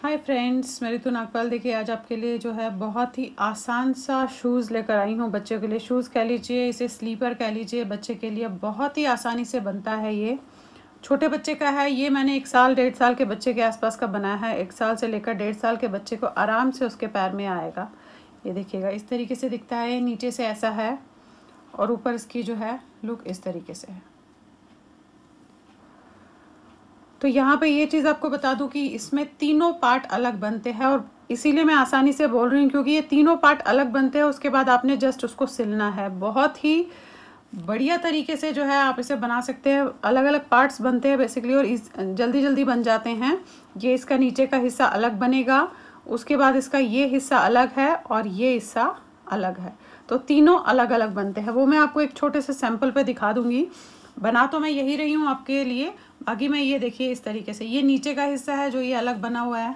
Hi friends, मैं ऋतु नागपाल। देखिए आज आपके लिए जो है बहुत ही आसान सा शूज़ लेकर आई हूँ। बच्चों के लिए शूज़ कह लीजिए, इसे स्लीपर कह लीजिए। बच्चे के लिए बहुत ही आसानी से बनता है। ये छोटे बच्चे का है। ये मैंने 1 साल 1.5 साल के बच्चे के आसपास का बनाया है। 1 साल से लेकर 1.5 साल के बच्चे को आराम से उसके पैर में आएगा। ये देखिएगा, इस तरीके से दिखता है। नीचे से ऐसा है और ऊपर इसकी जो है लुक इस तरीके से है। तो यहाँ पे ये चीज़ आपको बता दूं कि इसमें तीनों पार्ट अलग बनते हैं, और इसीलिए मैं आसानी से बोल रही हूँ क्योंकि ये तीनों पार्ट अलग बनते हैं। उसके बाद आपने जस्ट उसको सिलना है। बहुत ही बढ़िया तरीके से जो है आप इसे बना सकते हैं। अलग अलग पार्ट्स बनते हैं बेसिकली, और जल्दी जल्दी बन जाते हैं। ये इसका नीचे का हिस्सा अलग बनेगा, उसके बाद इसका ये हिस्सा अलग है और ये हिस्सा अलग है। तो तीनों अलग अलग बनते हैं। वो मैं आपको एक छोटे से सैंपल पे दिखा दूंगी। बना तो मैं यही रही हूँ आपके लिए। बाकी मैं ये देखिए इस तरीके से, ये नीचे का हिस्सा है जो ये अलग बना हुआ है।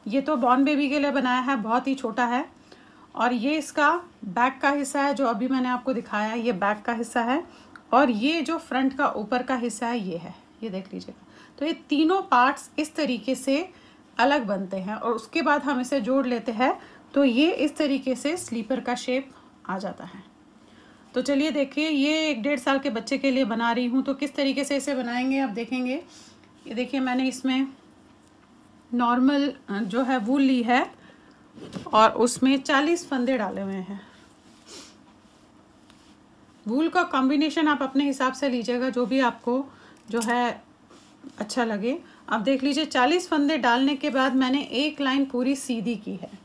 ये तो बॉर्न बेबी के लिए बनाया है, बहुत ही छोटा है। और ये इसका बैक का हिस्सा है जो अभी मैंने आपको दिखाया, ये बैक का हिस्सा है। और ये जो फ्रंट का ऊपर का हिस्सा है ये है, ये देख लीजिएगा। तो ये तीनों पार्ट्स इस तरीके से अलग बनते हैं और उसके बाद हम इसे जोड़ लेते हैं तो ये इस तरीके से स्लीपर का शेप आ जाता है। तो चलिए देखिए, ये 1.5 साल के बच्चे के लिए बना रही हूँ। तो किस तरीके से इसे बनाएंगे आप देखेंगे। ये देखिए, मैंने इसमें नॉर्मल जो है वूल ली है और उसमें 40 फंदे डाले हुए हैं। वूल का कॉम्बिनेशन आप अपने हिसाब से लीजिएगा, जो भी आपको जो है अच्छा लगे। आप देख लीजिए, 40 फंदे डालने के बाद मैंने एक लाइन पूरी सीधी की है।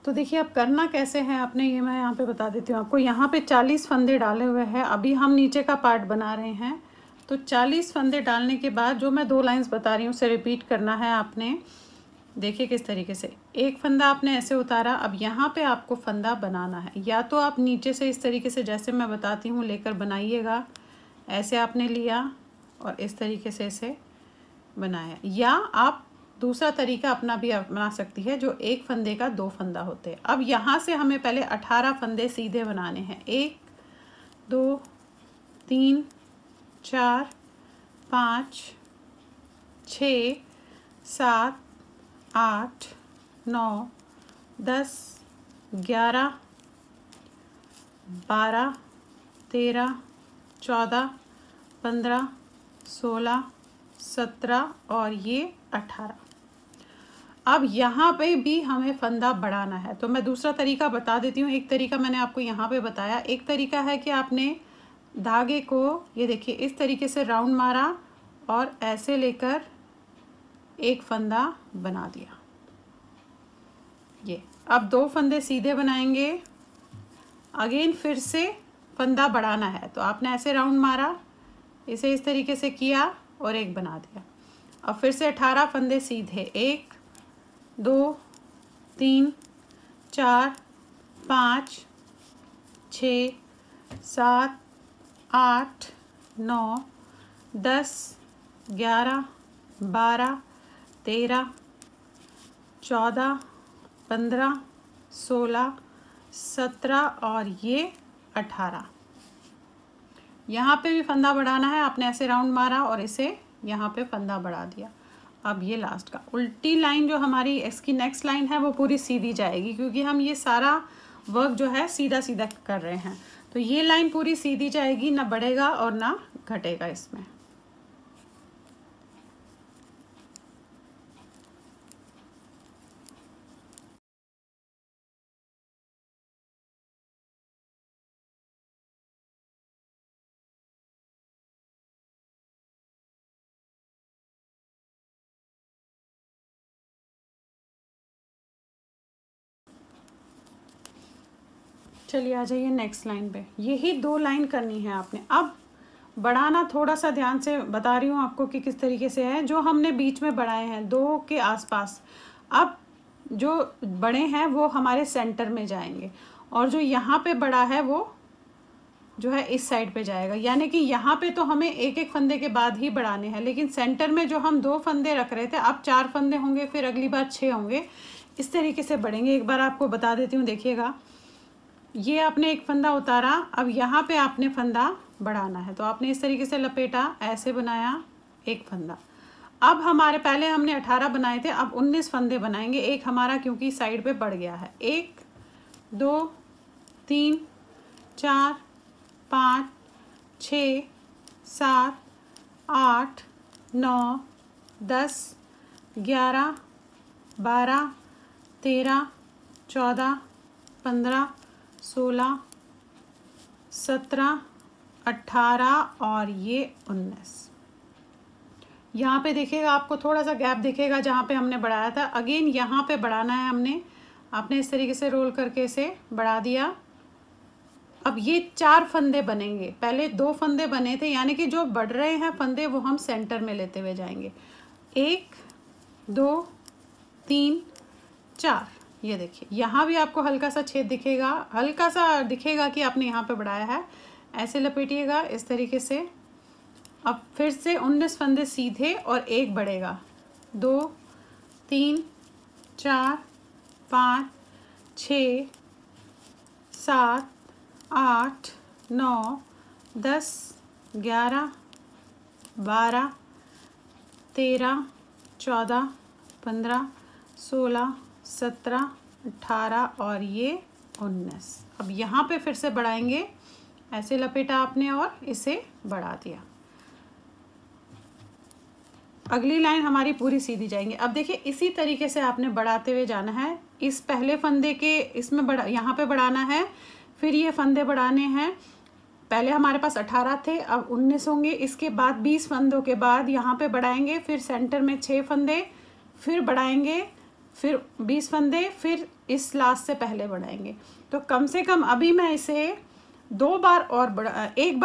तो देखिए अब करना कैसे है आपने, ये मैं यहाँ पे बता देती हूँ आपको। यहाँ पे 40 फंदे डाले हुए हैं। अभी हम नीचे का पार्ट बना रहे हैं। तो 40 फंदे डालने के बाद जो मैं 2 लाइंस बता रही हूँ उसे रिपीट करना है आपने। देखिए किस तरीके से, एक फंदा आपने ऐसे उतारा। अब यहाँ पे आपको फंदा बनाना है। या तो आप नीचे से इस तरीके से जैसे मैं बताती हूँ लेकर बनाइएगा। ऐसे आपने लिया और इस तरीके से इसे बनाया, या आप दूसरा तरीका अपना भी बना सकती है जो एक फंदे का 2 फंदा होते हैं। अब यहाँ से हमें पहले 18 फंदे सीधे बनाने हैं। 1 2 3 4 5 6 7 8 9 10 11 12 13 14 15 16 17 और ये 18। अब यहाँ पे भी हमें फंदा बढ़ाना है। तो मैं दूसरा तरीका बता देती हूँ। एक तरीका मैंने आपको यहाँ पे बताया। एक तरीका है कि आपने धागे को, ये देखिए, इस तरीके से राउंड मारा और ऐसे लेकर एक फंदा बना दिया। ये अब 2 फंदे सीधे बनाएंगे। अगेन फिर से फंदा बढ़ाना है तो आपने ऐसे राउंड मारा, इसे इस तरीके से किया और एक बना दिया। अब फिर से 18 फंदे सीधे। 1 2 3 4 5 6 7 8 9 10 11 12 13 14 15 16 17 और ये 18। यहाँ पे भी फंदा बढ़ाना है। आपने ऐसे राउंड मारा और इसे यहाँ पे फंदा बढ़ा दिया। अब ये लास्ट का उल्टी लाइन जो हमारी इसकी नेक्स्ट लाइन है वो पूरी सीधी जाएगी, क्योंकि हम ये सारा वर्क जो है सीधा सीधा कर रहे हैं। तो ये लाइन पूरी सीधी जाएगी, ना बढ़ेगा और ना घटेगा इसमें। चलिए आ जाइए नेक्स्ट लाइन पे। यही 2 लाइन करनी है आपने। अब बढ़ाना थोड़ा सा ध्यान से बता रही हूँ आपको कि किस तरीके से है। जो हमने बीच में बढ़ाए हैं 2 के आसपास, अब जो बड़े हैं वो हमारे सेंटर में जाएंगे, और जो यहाँ पे बड़ा है वो जो है इस साइड पे जाएगा। यानी कि यहाँ पे तो हमें एक एक फंदे के बाद ही बढ़ाने हैं, लेकिन सेंटर में जो हम 2 फंदे रख रहे थे अब 4 फंदे होंगे, फिर अगली बार 6 होंगे। इस तरीके से बढ़ेंगे। एक बार आपको बता देती हूँ, देखिएगा। ये आपने एक फंदा उतारा, अब यहाँ पे आपने फंदा बढ़ाना है। तो आपने इस तरीके से लपेटा, ऐसे बनाया एक फंदा। अब हमारे पहले हमने 18 बनाए थे, अब 19 फंदे बनाएंगे। एक हमारा क्योंकि साइड पे बढ़ गया है। 1 2 3 4 5 6 7 8 9 10 11 12 13 14 15 16 17 18 और ये 19। यहाँ पे देखिएगा आपको थोड़ा सा गैप दिखेगा जहाँ पे हमने बढ़ाया था। अगेन यहाँ पे बढ़ाना है हमने। आपने इस तरीके से रोल करके इसे बढ़ा दिया। अब ये 4 फंदे बनेंगे। पहले 2 फंदे बने थे, यानी कि जो बढ़ रहे हैं फंदे वो हम सेंटर में लेते हुए जाएंगे। 1 2 3 4। ये देखिए यहाँ भी आपको हल्का सा छेद दिखेगा, हल्का सा दिखेगा कि आपने यहाँ पे बढ़ाया है। ऐसे लपेटिएगा इस तरीके से। अब फिर से 19 फंदे सीधे और एक बढ़ेगा। 2 3 4 5 6 7 8 9 10 11 12 13 14 15 16 17 18 और ये 19। अब यहाँ पे फिर से बढ़ाएंगे। ऐसे लपेटा आपने और इसे बढ़ा दिया। अगली लाइन हमारी पूरी सीधी जाएंगे। अब देखिए इसी तरीके से आपने बढ़ाते हुए जाना है। इस पहले फंदे के इसमें यहाँ पे बढ़ाना है, फिर ये फंदे बढ़ाने हैं। पहले हमारे पास 18 थे, अब 19 होंगे। इसके बाद 20 फंदों के बाद यहाँ पे बढ़ाएंगे, फिर सेंटर में 6 फंदे, फिर बढ़ाएंगे, फिर 20 फंदे, फिर इस लास्ट से पहले बढ़ाएंगे। तो कम से कम अभी मैं इसे एक बार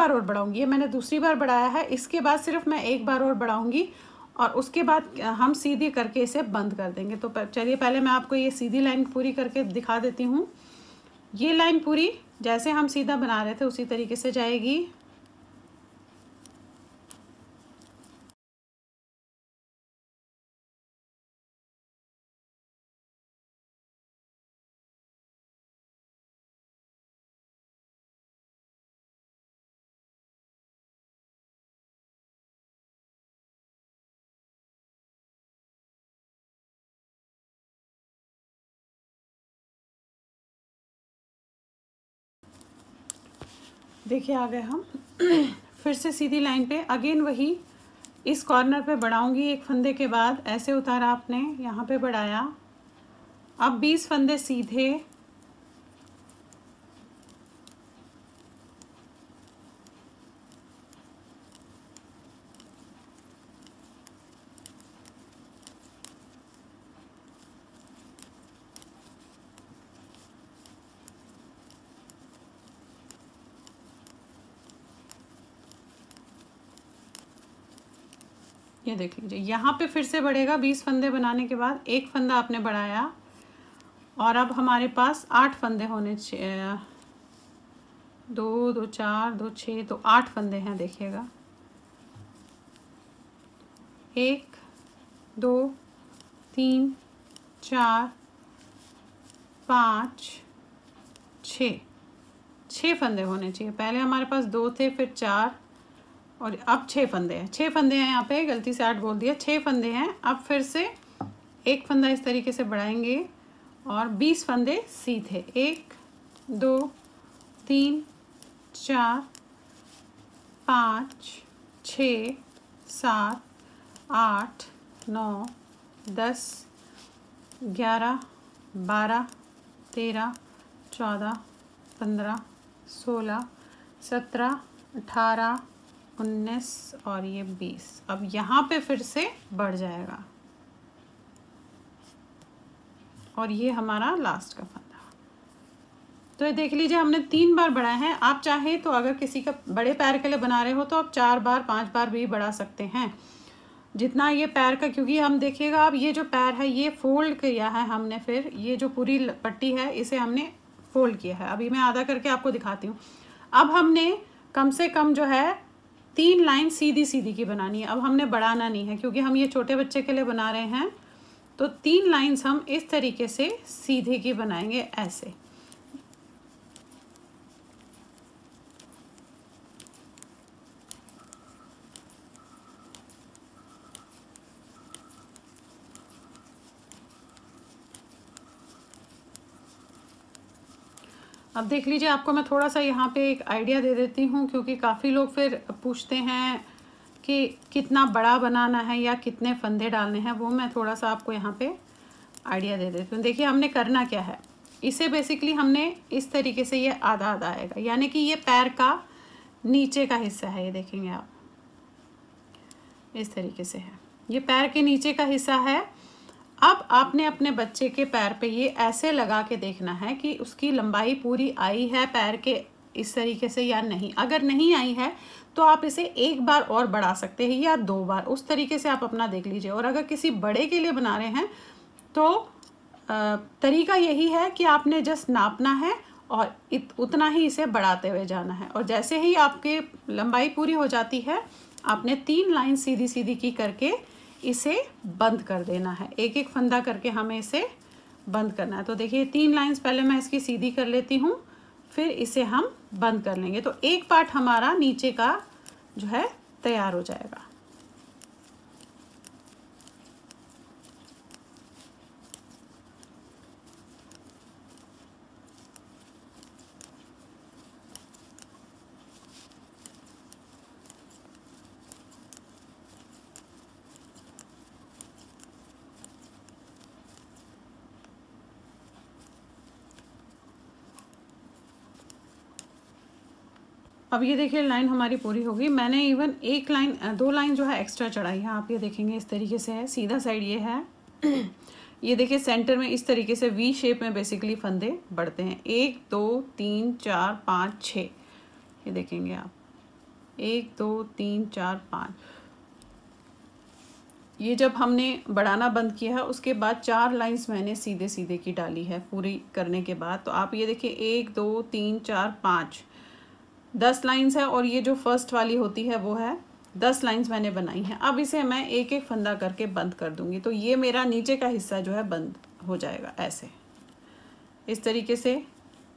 और बढ़ाऊंगी। ये मैंने दूसरी बार बढ़ाया है, इसके बाद सिर्फ मैं एक बार और बढ़ाऊंगी और उसके बाद हम सीधी करके इसे बंद कर देंगे। तो चलिए पहले मैं आपको ये सीधी लाइन पूरी करके दिखा देती हूँ। ये लाइन पूरी जैसे हम सीधा बना रहे थे उसी तरीके से जाएगी। देखिए आ गए हम फिर से सीधी लाइन पे। अगेन वही इस कॉर्नर पे बढ़ाऊंगी एक फंदे के बाद। ऐसे उतारा आपने, यहाँ पे बढ़ाया। अब 20 फंदे सीधे, ये देख लीजिए यहाँ पे फिर से बढ़ेगा। 20 फंदे बनाने के बाद एक फंदा आपने बढ़ाया और अब हमारे पास 8 फंदे होने चाहिए। 2 2 4 2 6, तो 8 फंदे हैं। देखिएगा 1 2 3 4 5 6 फंदे होने चाहिए। पहले हमारे पास 2 थे, फिर 4 और अब 6 फंदे हैं। 6 फंदे हैं, यहाँ पे गलती से 8 बोल दिया। 6 फंदे हैं। अब फिर से एक फंदा इस तरीके से बढ़ाएंगे और 20 फंदे सीधे। 1 2 3 4 5 6 7 8 9 10 11 12 13 14 15 16 17 18 19 और ये 20। अब यहाँ पे फिर से बढ़ जाएगा और ये हमारा लास्ट का फंदा। तो ये देख लीजिए हमने 3 बार बढ़ाए हैं। आप चाहे तो अगर किसी का बड़े पैर के लिए बना रहे हो तो आप 4 बार 5 बार भी बढ़ा सकते हैं, जितना ये पैर का। क्योंकि हम देखिएगा अब ये जो पैर है ये फोल्ड किया है हमने, फिर ये जो पूरी पट्टी है इसे हमने फोल्ड किया है। अभी मैं आधा करके आपको दिखाती हूँ। अब हमने कम से कम जो है 3 लाइन सीधी सीधी की बनानी है। अब हमने बढ़ाना नहीं है क्योंकि हम ये छोटे बच्चे के लिए बना रहे हैं। तो 3 लाइन्स हम इस तरीके से सीधे की बनाएंगे, ऐसे। अब देख लीजिए, आपको मैं थोड़ा सा यहाँ पे एक आइडिया दे देती हूँ, क्योंकि काफ़ी लोग फिर पूछते हैं कि कितना बड़ा बनाना है या कितने फंदे डालने हैं। वो मैं थोड़ा सा आपको यहाँ पे आइडिया दे देती हूँ। देखिए हमने करना क्या है, इसे बेसिकली हमने इस तरीके से, ये आधा आधा आएगा, यानी कि ये पैर का नीचे का हिस्सा है। ये देखेंगे आप, इस तरीके से है, ये पैर के नीचे का हिस्सा है। अब आपने अपने बच्चे के पैर पे ये ऐसे लगा के देखना है कि उसकी लंबाई पूरी आई है पैर के इस तरीके से या नहीं। अगर नहीं आई है तो आप इसे एक बार और बढ़ा सकते हैं या 2 बार, उस तरीके से आप अपना देख लीजिए। और अगर किसी बड़े के लिए बना रहे हैं तो तरीका यही है कि आपने जस्ट नापना है और उतना ही इसे बढ़ाते हुए जाना है। और जैसे ही आपके लंबाई पूरी हो जाती है, आपने 3 लाइन सीधी सीधी की करके इसे बंद कर देना है। एक एक फंदा करके हमें इसे बंद करना है। तो देखिए 3 लाइंस पहले मैं इसकी सीधी कर लेती हूँ, फिर इसे हम बंद कर लेंगे। तो एक पार्ट हमारा नीचे का जो है तैयार हो जाएगा। अब ये देखिए लाइन हमारी पूरी होगी। मैंने इवन 2 लाइन जो है एक्स्ट्रा चढ़ाई है। आप ये देखेंगे इस तरीके से है, सीधा साइड ये है। ये देखिए सेंटर में इस तरीके से वी शेप में बेसिकली फंदे बढ़ते हैं। 1 2 3 4 5 6, ये देखेंगे आप, 1 2 3 4 5। ये जब हमने बढ़ाना बंद किया है उसके बाद 4 लाइंस मैंने सीधे सीधे की डाली है पूरी करने के बाद। तो आप ये देखिए 1 2 3 4 5, 10 लाइंस है। और ये जो फर्स्ट वाली होती है वो है 10 लाइंस मैंने बनाई हैं। अब इसे मैं एक एक फंदा करके बंद कर दूंगी। तो ये मेरा नीचे का हिस्सा जो है बंद हो जाएगा। ऐसे इस तरीके से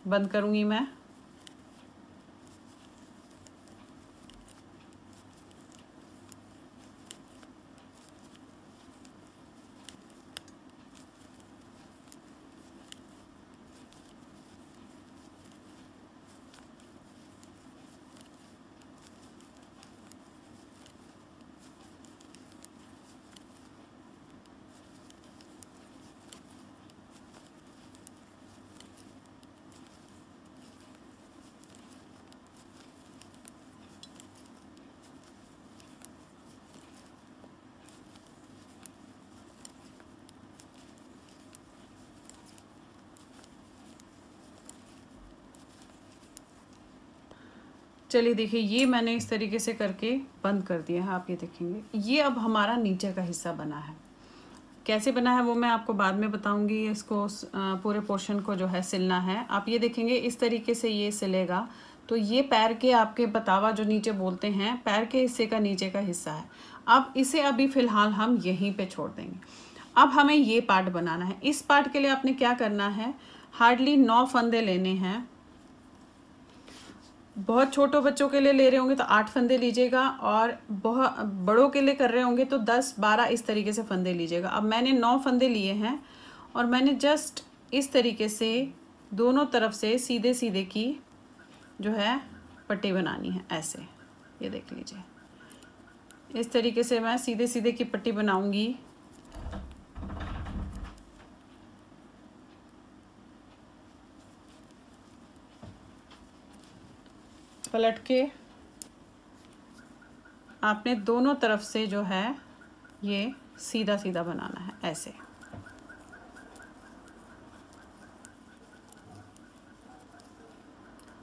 बंद करूंगी मैं। चलिए देखिए, ये मैंने इस तरीके से करके बंद कर दिया है। आप ये देखेंगे, ये अब हमारा नीचे का हिस्सा बना है। कैसे बना है वो मैं आपको बाद में बताऊंगी। इसको पूरे पोर्शन को जो है सिलना है। आप ये देखेंगे इस तरीके से ये सिलेगा। तो ये पैर के आपके बतावा जो नीचे बोलते हैं, पैर के हिस्से का नीचे का हिस्सा है। अब इसे अभी फ़िलहाल हम यहीं पे छोड़ देंगे। अब हमें ये पार्ट बनाना है। इस पार्ट के लिए आपने क्या करना है, हार्डली 9 फंदे लेने हैं। बहुत छोटे बच्चों के लिए ले रहे होंगे तो 8 फंदे लीजिएगा, और बहुत बड़ों के लिए कर रहे होंगे तो 10-12 इस तरीके से फंदे लीजिएगा। अब मैंने 9 फंदे लिए हैं और मैंने जस्ट इस तरीके से दोनों तरफ से सीधे सीधे की जो है पट्टी बनानी है। ऐसे ये देख लीजिए, इस तरीके से मैं सीधे सीधे की पट्टी बनाऊंगी। पलट के आपने दोनों तरफ से जो है ये सीधा सीधा बनाना है। ऐसे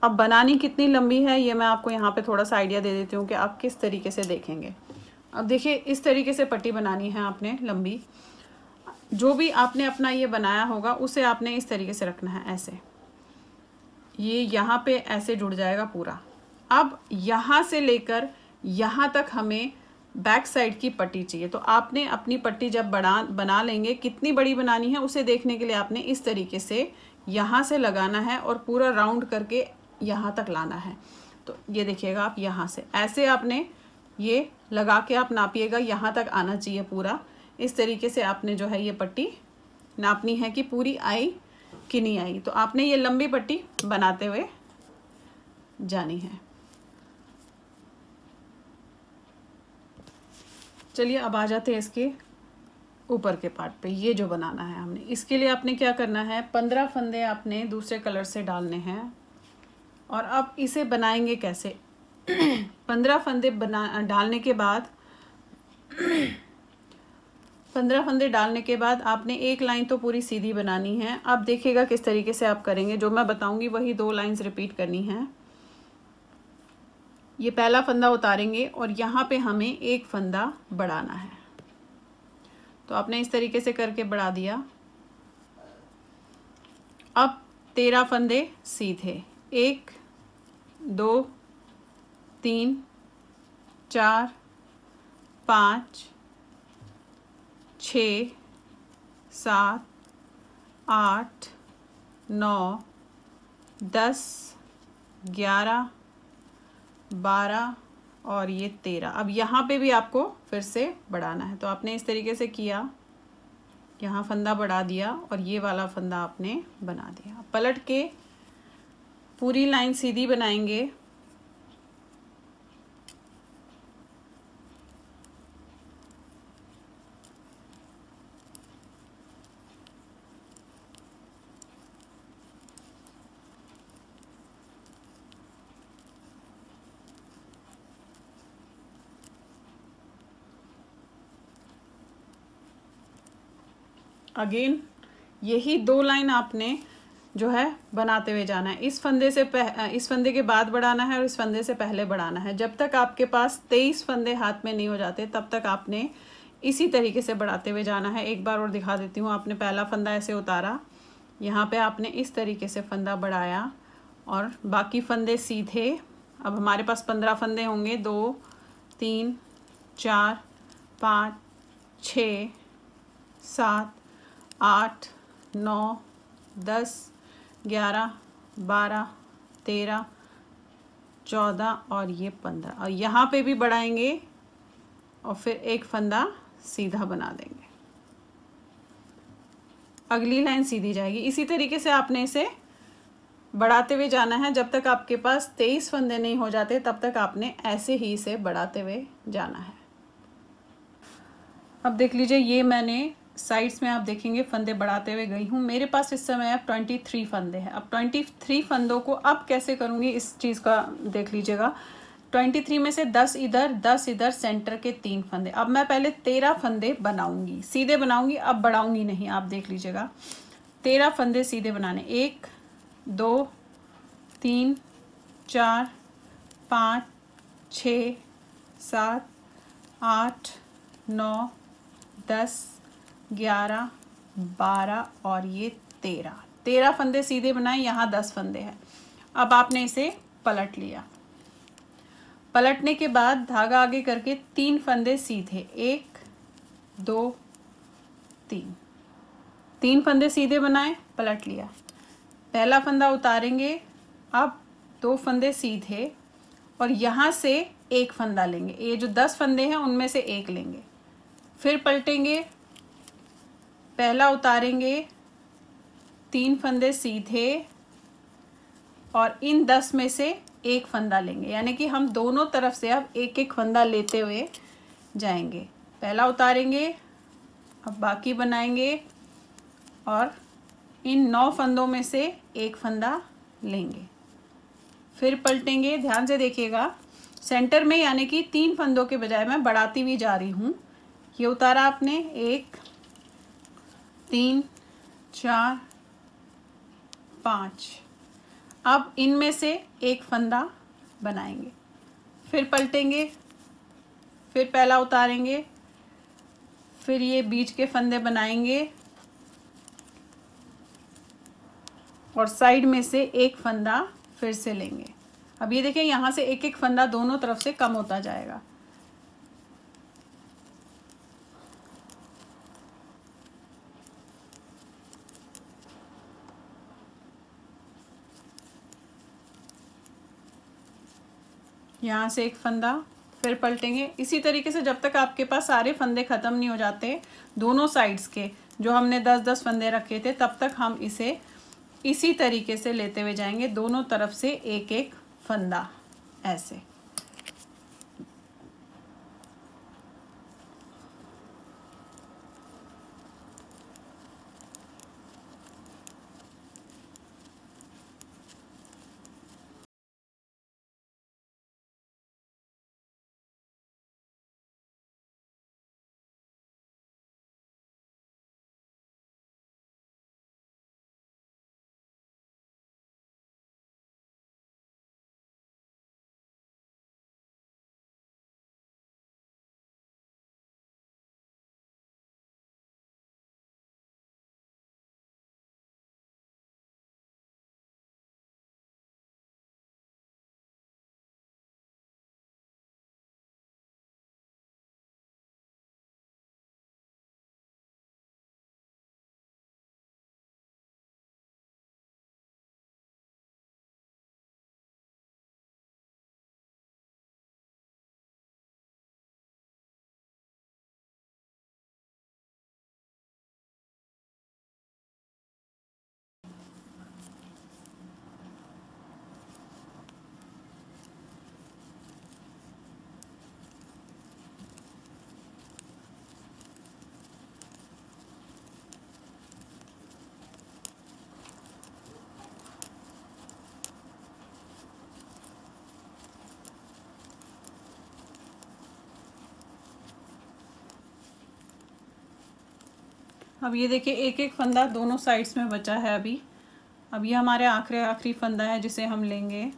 अब बनानी कितनी लंबी है ये मैं आपको यहाँ पे थोड़ा सा आइडिया दे देती हूँ कि आप किस तरीके से देखेंगे। अब देखिए इस तरीके से पट्टी बनानी है आपने लंबी। जो भी आपने अपना ये बनाया होगा उसे आपने इस तरीके से रखना है। ऐसे ये यहाँ पे ऐसे जुड़ जाएगा पूरा। अब यहाँ से लेकर यहाँ तक हमें बैक साइड की पट्टी चाहिए। तो आपने अपनी पट्टी जब बना लेंगे, कितनी बड़ी बनानी है उसे देखने के लिए आपने इस तरीके से यहाँ से लगाना है और पूरा राउंड करके यहाँ तक लाना है। तो ये देखिएगा आप, यहाँ से ऐसे आपने ये लगा के आप नापिएगा, यहाँ तक आना चाहिए पूरा। इस तरीके से आपने जो है ये पट्टी नापनी है कि पूरी आई कि नहीं आएगी। तो आपने ये लंबी पट्टी बनाते हुए जानी है। चलिए अब आ जाते हैं इसके ऊपर के पार्ट पे। ये जो बनाना है हमने, इसके लिए आपने क्या करना है, 15 फंदे आपने दूसरे कलर से डालने हैं। और अब इसे बनाएंगे कैसे 15 फंदे डालने के बाद 15 फंदे डालने के बाद आपने एक लाइन तो पूरी सीधी बनानी है। अब देखिएगा किस तरीके से आप करेंगे, जो मैं बताऊंगी वही 2 लाइंस रिपीट करनी है। ये पहला फंदा उतारेंगे और यहाँ पे हमें एक फंदा बढ़ाना है। तो आपने इस तरीके से करके बढ़ा दिया। अब 13 फंदे सीधे, 1 2 3 4 5 6 7 8 9 10 11 12 और ये 13। अब यहाँ पे भी आपको फिर से बढ़ाना है। तो आपने इस तरीके से किया, यहाँ फंदा बढ़ा दिया और ये वाला फंदा आपने बना दिया। पलट के पूरी लाइन सीधी बनाएंगे। अगेन यही 2 लाइन आपने जो है बनाते हुए जाना है। इस फंदे के बाद बढ़ाना है और इस फंदे से पहले बढ़ाना है। जब तक आपके पास 23 फंदे हाथ में नहीं हो जाते तब तक आपने इसी तरीके से बढ़ाते हुए जाना है। एक बार और दिखा देती हूँ। आपने पहला फंदा ऐसे उतारा, यहाँ पे आपने इस तरीके से फंदा बढ़ाया और बाकी फंदे सीधे। अब हमारे पास 15 फंदे होंगे, 2 3 4 5 6 7 8 9 10 11 12 13 14 और ये 15। और यहाँ पे भी बढ़ाएंगे और फिर एक फंदा सीधा बना देंगे। अगली लाइन सीधी जाएगी। इसी तरीके से आपने इसे बढ़ाते हुए जाना है। जब तक आपके पास 23 फंदे नहीं हो जाते तब तक आपने ऐसे ही इसे बढ़ाते हुए जाना है। अब देख लीजिए, ये मैंने साइड्स में आप देखेंगे फंदे बढ़ाते हुए गई हूँ। मेरे पास इस समय अब 23 फंदे हैं। अब 23 फंदों को अब कैसे करूँगी इस चीज़ का देख लीजिएगा। 23 में से 10 इधर 10 इधर, सेंटर के 3 फंदे। अब मैं पहले 13 फंदे बनाऊंगी, सीधे बनाऊंगी, अब बढ़ाऊंगी नहीं। आप देख लीजिएगा 13 फंदे सीधे बनाने। 1 2 3 4 5 6 7 8 9 10 11 12 और ये 13 फंदे सीधे बनाए। यहाँ 10 फंदे हैं। अब आपने इसे पलट लिया। पलटने के बाद धागा आगे करके 3 फंदे सीधे, 1 2 3 फंदे सीधे बनाए, पलट लिया। पहला फंदा उतारेंगे। अब 2 फंदे सीधे और यहाँ से एक फंदा लेंगे। ये जो 10 फंदे हैं उनमें से एक लेंगे, फिर पलटेंगे, पहला उतारेंगे, 3 फंदे सीधे और इन 10 में से एक फंदा लेंगे। यानी कि हम दोनों तरफ से अब एक एक फंदा लेते हुए जाएंगे। पहला उतारेंगे, अब बाकी बनाएंगे और इन 9 फंदों में से एक फंदा लेंगे, फिर पलटेंगे। ध्यान से देखिएगा, सेंटर में यानी कि 3 फंदों के बजाय मैं बढ़ाती हुई जा रही हूँ। ये उतारा आपने, 1 3 4 5। अब इनमें से एक फंदा बनाएंगे, फिर पलटेंगे, फिर पहला उतारेंगे, फिर ये बीच के फंदे बनाएंगे और साइड में से एक फंदा फिर से लेंगे। अब ये देखिए, यहाँ से एक एक फंदा दोनों तरफ से कम होता जाएगा। यहाँ से एक फंदा, फिर पलटेंगे। इसी तरीके से जब तक आपके पास सारे फंदे ख़त्म नहीं हो जाते दोनों साइड्स के, जो हमने 10-10 फंदे रखे थे, तब तक हम इसे इसी तरीके से लेते हुए जाएंगे, दोनों तरफ से एक एक फंदा ऐसे। अब ये देखिए एक एक फंदा दोनों साइड्स में बचा है अभी। अब ये हमारे आखिरी फंदा है जिसे हम लेंगे।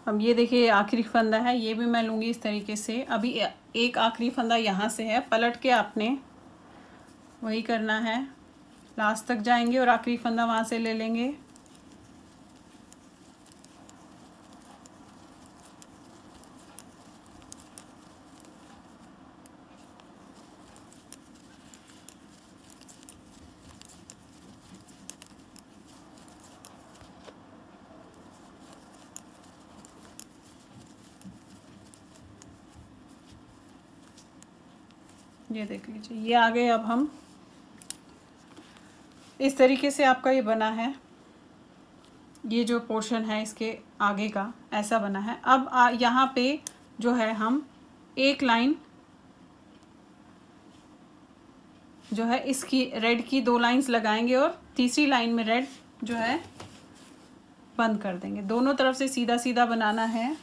अब ये देखिए आखिरी फंदा है, ये भी मैं लूँगी इस तरीके से। अभी एक आखिरी फंदा यहाँ से है, पलट के आपने वही करना है, लास्ट तक जाएंगे और आखिरी फंदा वहाँ से ले लेंगे। ये देख लीजिए ये आ गए। अब हम इस तरीके से आपका ये बना है, ये जो पोर्शन है इसके आगे का ऐसा बना है। अब यहाँ पे जो है हम एक लाइन जो है इसकी रेड की 2 लाइंस लगाएंगे और तीसरी लाइन में रेड जो है बंद कर देंगे। दोनों तरफ से सीधा सीधा बनाना है।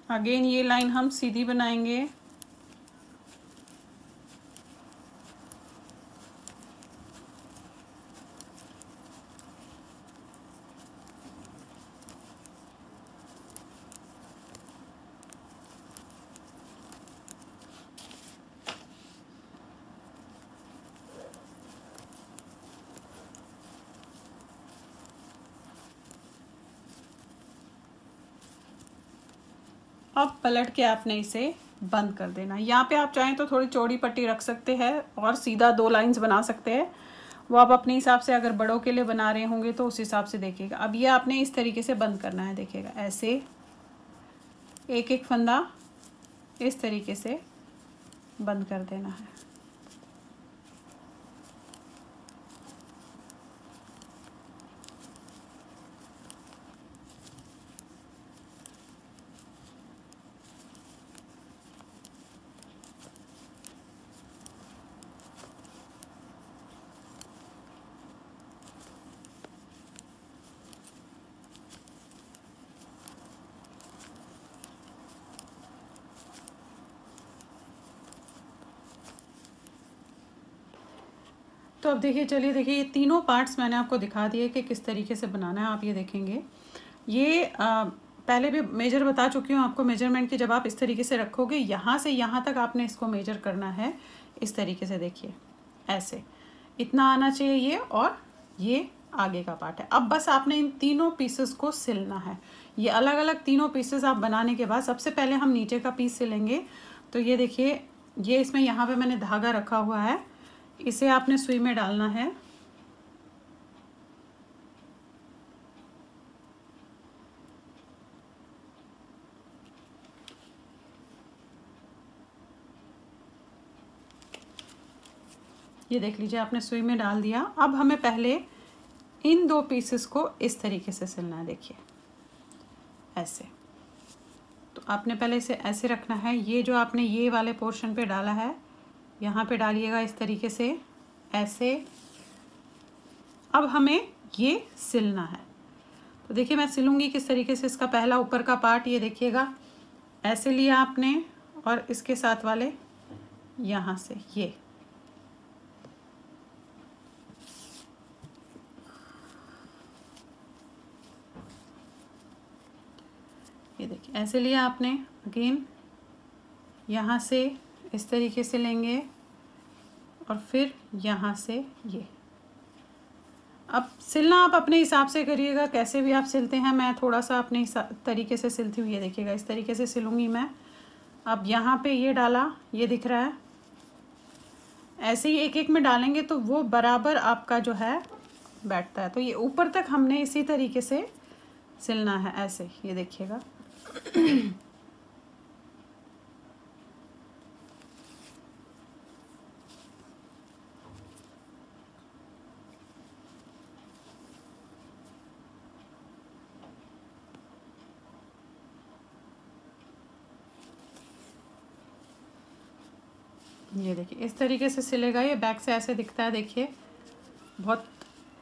अगेन ये लाइन हम सीधी बनाएंगे। अब पलट के आपने इसे बंद कर देना। यहाँ पे आप चाहें तो थोड़ी चौड़ी पट्टी रख सकते हैं और सीधा 2 लाइंस बना सकते हैं, वो आप अपने हिसाब से, अगर बड़ों के लिए बना रहे होंगे तो उस हिसाब से देखिएगा। अब ये आपने इस तरीके से बंद करना है, देखिएगा ऐसे एक एक फंदा इस तरीके से बंद कर देना है। तो अब देखिए, चलिए देखिए, ये तीनों पार्ट्स मैंने आपको दिखा दिए कि किस तरीके से बनाना है। आप ये देखेंगे, ये पहले भी मेजर बता चुकी हूँ आपको मेजरमेंट की। जब आप इस तरीके से रखोगे, यहाँ से यहाँ तक आपने इसको मेजर करना है इस तरीके से। देखिए ऐसे इतना आना चाहिए ये, और ये आगे का पार्ट है। अब बस आपने इन तीनों पीसेस को सिलना है। ये अलग अलग तीनों पीसेस आप बनाने के बाद सबसे पहले हम नीचे का पीस सिलेंगे। तो ये देखिए, ये इसमें यहाँ पे मैंने धागा रखा हुआ है, इसे आपने सुई में डालना है। ये देख लीजिए, आपने सुई में डाल दिया। अब हमें पहले इन दो पीसेस को इस तरीके से सिलना है। देखिए ऐसे, तो आपने पहले इसे ऐसे रखना है। ये जो आपने ये वाले पोर्शन पे डाला है, यहाँ पे डालिएगा इस तरीके से, ऐसे। अब हमें ये सिलना है। तो देखिए मैं सिलूँगी किस तरीके से। इसका पहला ऊपर का पार्ट ये देखिएगा, ऐसे लिया आपने, और इसके साथ वाले यहाँ से ये देखिए ऐसे लिया आपने। अगेन यहाँ से इस तरीके से लेंगे, और फिर यहाँ से ये। अब सिलना आप अपने हिसाब से करिएगा, कैसे भी आप सिलते हैं। मैं थोड़ा सा अपने तरीके से सिलती हूँ। ये देखिएगा, इस तरीके से सिलूँगी मैं। अब यहाँ पे ये डाला, ये दिख रहा है। ऐसे ही एक एक में डालेंगे तो वो बराबर आपका जो है बैठता है। तो ये ऊपर तक हमने इसी तरीके से सिलना है, ऐसे। ये देखिएगा ये देखिए इस तरीके से सिलेगा। ये बैक से ऐसे दिखता है, देखिए बहुत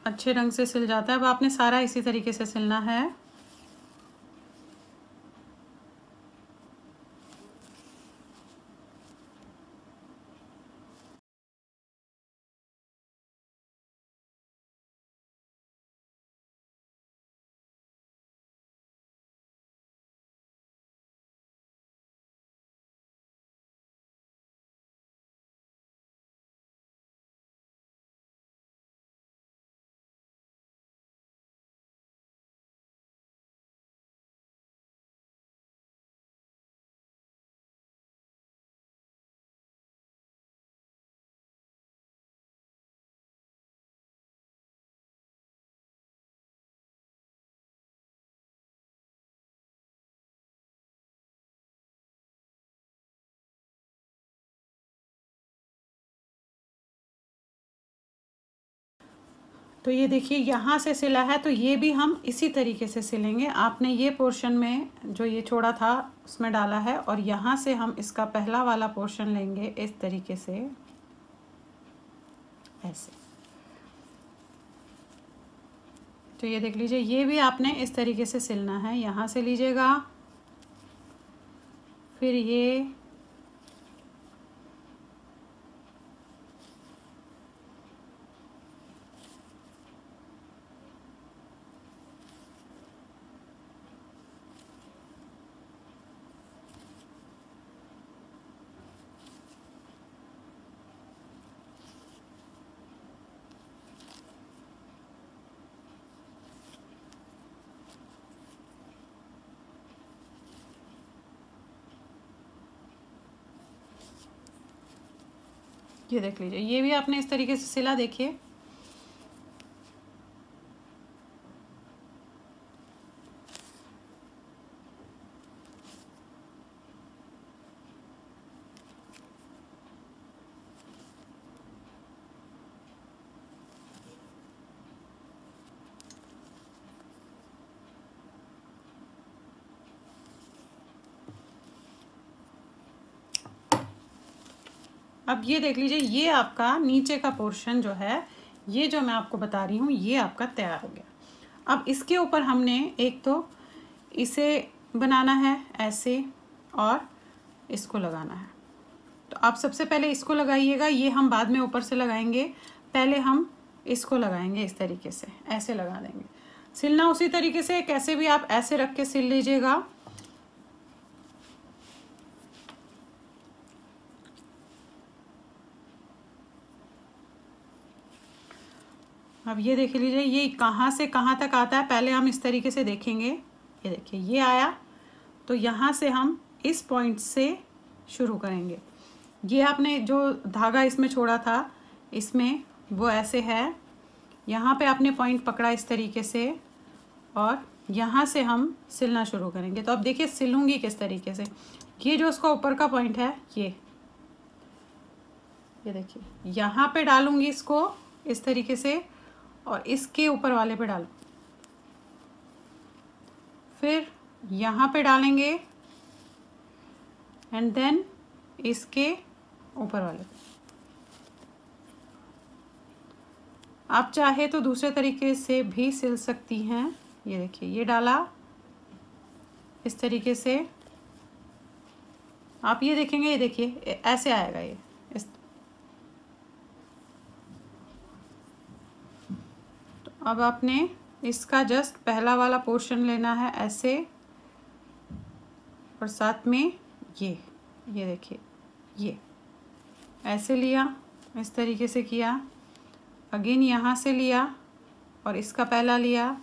अच्छे ढंग से सिल जाता है। अब आपने सारा इसी तरीके से सिलना है। तो ये देखिए यहाँ से सिला है, तो ये भी हम इसी तरीके से सिलेंगे। आपने ये पोर्शन में जो ये छोड़ा था उसमें डाला है, और यहाँ से हम इसका पहला वाला पोर्शन लेंगे इस तरीके से, ऐसे। तो ये देख लीजिए, ये भी आपने इस तरीके से सिलना है। यहाँ से लीजिएगा, फिर ये, ये देख लीजिए, ये भी आपने इस तरीके से सिला। देखिए अब ये देख लीजिए, ये आपका नीचे का पोर्शन जो है, ये जो मैं आपको बता रही हूँ, ये आपका तैयार हो गया। अब इसके ऊपर हमने एक तो इसे बनाना है ऐसे, और इसको लगाना है। तो आप सबसे पहले इसको लगाइएगा, ये हम बाद में ऊपर से लगाएंगे। पहले हम इसको लगाएंगे इस तरीके से, ऐसे लगा देंगे। सिलना उसी तरीके से, कैसे भी आप ऐसे रख के सिल लीजिएगा। अब ये देख लीजिए ये कहाँ से कहाँ तक आता है, पहले हम इस तरीके से देखेंगे। ये देखिए ये आया, तो यहाँ से हम इस पॉइंट से शुरू करेंगे। ये आपने जो धागा इसमें छोड़ा था, इसमें वो ऐसे है, यहाँ पे आपने पॉइंट पकड़ा इस तरीके से, और यहाँ से हम सिलना शुरू करेंगे। तो अब देखिए सिलूंगी किस तरीके से। ये जो उसका ऊपर का पॉइंट है, ये देखिए यहाँ पे डालूंगी इसको इस तरीके से, और इसके ऊपर वाले पे डालूँ, फिर यहाँ पे डालेंगे, एंड देन इसके ऊपर वाले पे। आप चाहे तो दूसरे तरीके से भी सिल सकती हैं। ये देखिए ये डाला इस तरीके से, आप ये देखेंगे, ये देखिए ऐसे आएगा ये इस। तो अब आपने इसका जस्ट पहला वाला पोर्शन लेना है ऐसे, और साथ में ये देखिए ये ऐसे लिया, इस तरीके से किया, अगेन यहाँ से लिया और इसका पहला लिया,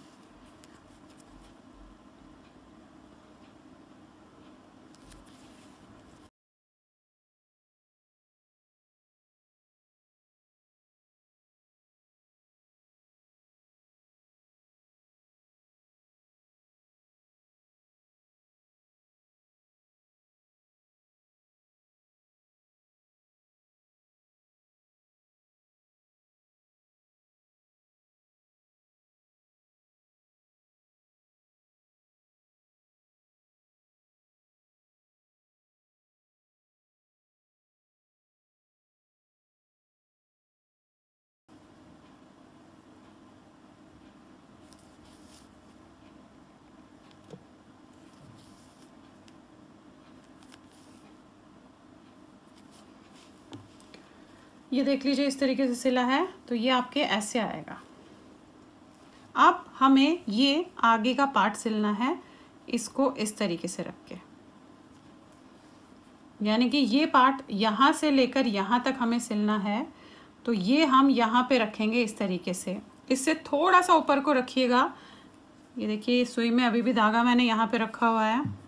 ये देख लीजिए इस तरीके से सिला है। तो ये आपके ऐसे आएगा। अब हमें ये आगे का पार्ट सिलना है, इसको इस तरीके से रख के, यानी कि ये पार्ट यहाँ से लेकर यहाँ तक हमें सिलना है। तो ये हम यहाँ पे रखेंगे इस तरीके से, इससे थोड़ा सा ऊपर को रखिएगा। ये देखिए सुई में अभी भी धागा मैंने यहाँ पे रखा हुआ है।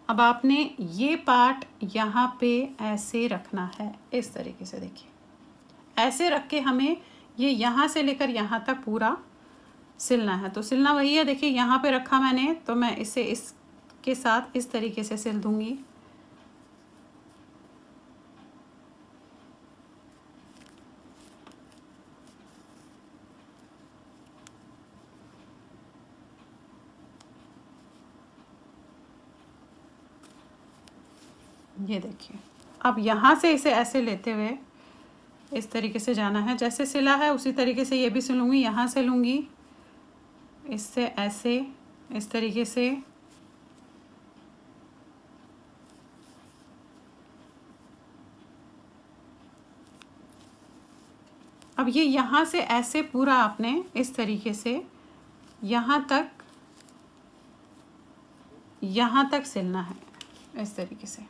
अब आपने ये पार्ट यहाँ पे ऐसे रखना है इस तरीके से, देखिए ऐसे रख के हमें ये यहाँ से लेकर यहाँ तक पूरा सिलना है। तो सिलना वही है, देखिए यहाँ पे रखा मैंने, तो मैं इसे इसके साथ इस तरीके से सिल दूंगी। ये देखिए अब यहाँ से इसे ऐसे लेते हुए इस तरीके से जाना है, जैसे सिला है उसी तरीके से ये भी सिलूंगी। यहाँ से लूँगी, इससे ऐसे इस तरीके से, अब ये यहाँ से ऐसे पूरा आपने इस तरीके से यहाँ तक सिलना है इस तरीके से।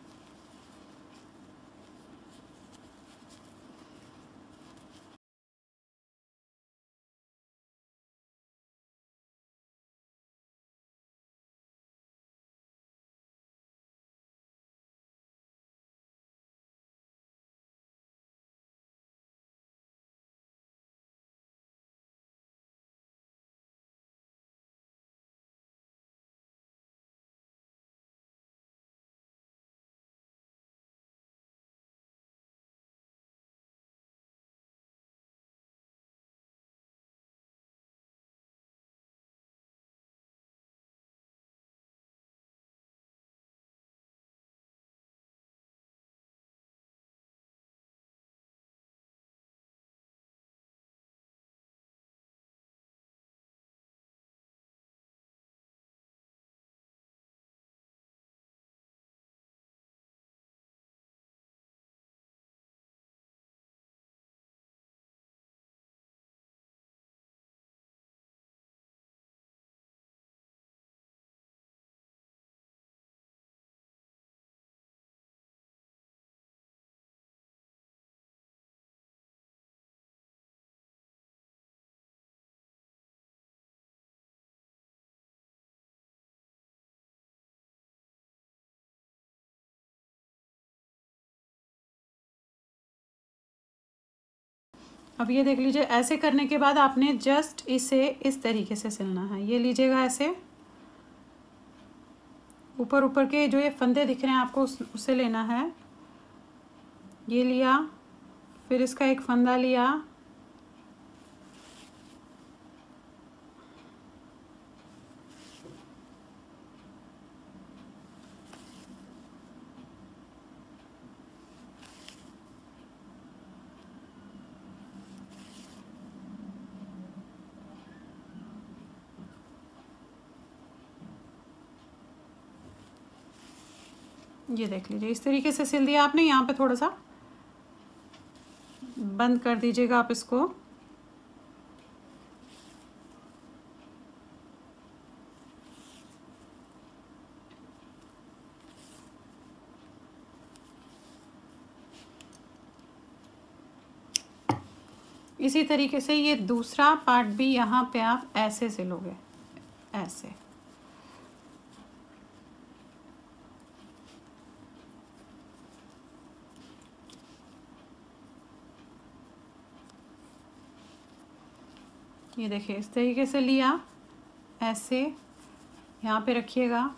अब ये देख लीजिए, ऐसे करने के बाद आपने जस्ट इसे इस तरीके से सिलना है। ये लीजिएगा, ऐसे ऊपर ऊपर के जो ये फंदे दिख रहे हैं आपको उसे लेना है। ये लिया, फिर इसका एक फंदा लिया, ये देख लीजिए इस तरीके से सिल दिया आपने। यहाँ पे थोड़ा सा बंद कर दीजिएगा आप इसको। इसी तरीके से ये दूसरा पार्ट भी यहाँ पे आप ऐसे सिलोगे, ऐसे। ये देखिए इस तरीके से लिया, ऐसे यहाँ पे रखिएगा।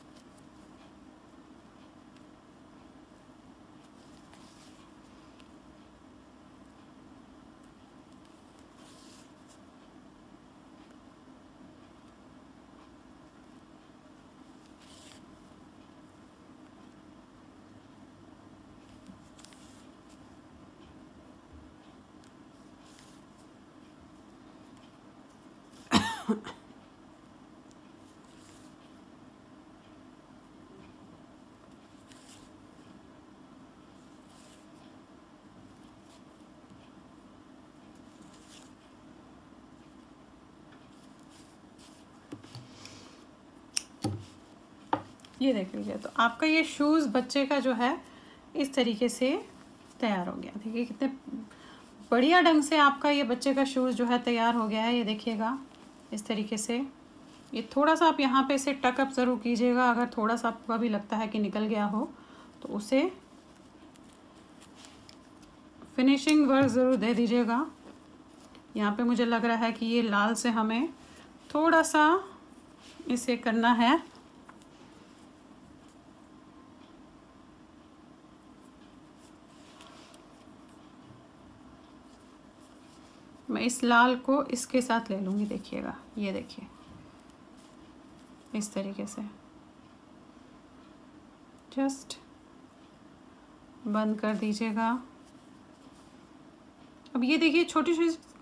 ये देख लीजिए, तो आपका ये शूज़ बच्चे का जो है इस तरीके से तैयार हो गया। देखिए कितने बढ़िया ढंग से आपका ये बच्चे का शूज़ जो है तैयार हो गया है। ये देखिएगा इस तरीके से। ये थोड़ा सा आप यहाँ पे इसे टकअप ज़रूर कीजिएगा, अगर थोड़ा सा आपको भी लगता है कि निकल गया हो तो उसे फिनिशिंग वर्क ज़रूर दे दीजिएगा। यहाँ पे मुझे लग रहा है कि ये लाल से हमें थोड़ा सा इसे करना है। मैं इस लाल को इसके साथ ले लूँगी, देखिएगा। ये देखिए इस तरीके से जस्ट बंद कर दीजिएगा। अब ये देखिए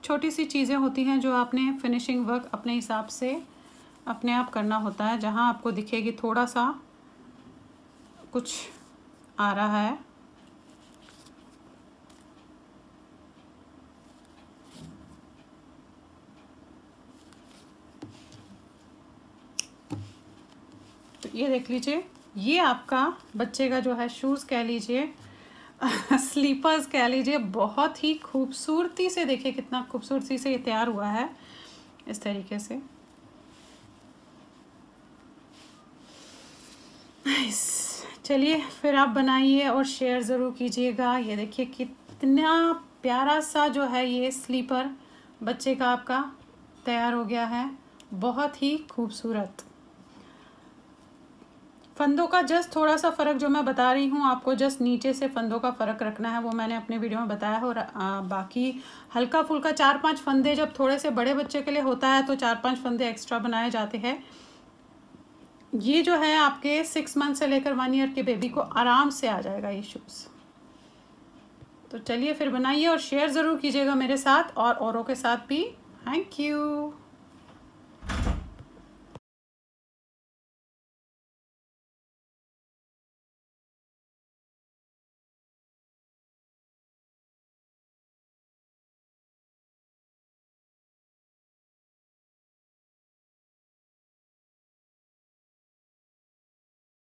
छोटी सी चीज़ें होती हैं जो आपने फिनिशिंग वर्क अपने हिसाब से अपने आप करना होता है। जहाँ आपको दिखेगी थोड़ा सा कुछ आ रहा है, तो ये देख लीजिए, ये आपका बच्चे का जो है शूज़ कह लीजिए स्लीपर्स कह लीजिए, बहुत ही खूबसूरती से, देखिए कितना खूबसूरती से ये तैयार हुआ है इस तरीके से। चलिए फिर आप बनाइए और शेयर ज़रूर कीजिएगा। ये देखिए कितना प्यारा सा जो है ये स्लीपर बच्चे का आपका तैयार हो गया है, बहुत ही खूबसूरत। फंदों का जस्ट थोड़ा सा फ़र्क जो मैं बता रही हूँ आपको, जस्ट नीचे से फंदों का फ़र्क रखना है, वो मैंने अपने वीडियो में बताया है। और बाकी हल्का फुल्का 4-5 फंदे जब थोड़े से बड़े बच्चे के लिए होता है तो 4-5 फंदे एक्स्ट्रा बनाए जाते हैं। ये जो है आपके 6 मंथ से लेकर 1 ईयर के बेबी को आराम से आ जाएगा ये शूज़। तो चलिए फिर बनाइए और शेयर ज़रूर कीजिएगा मेरे साथ और औरों के साथ भी। Thank you.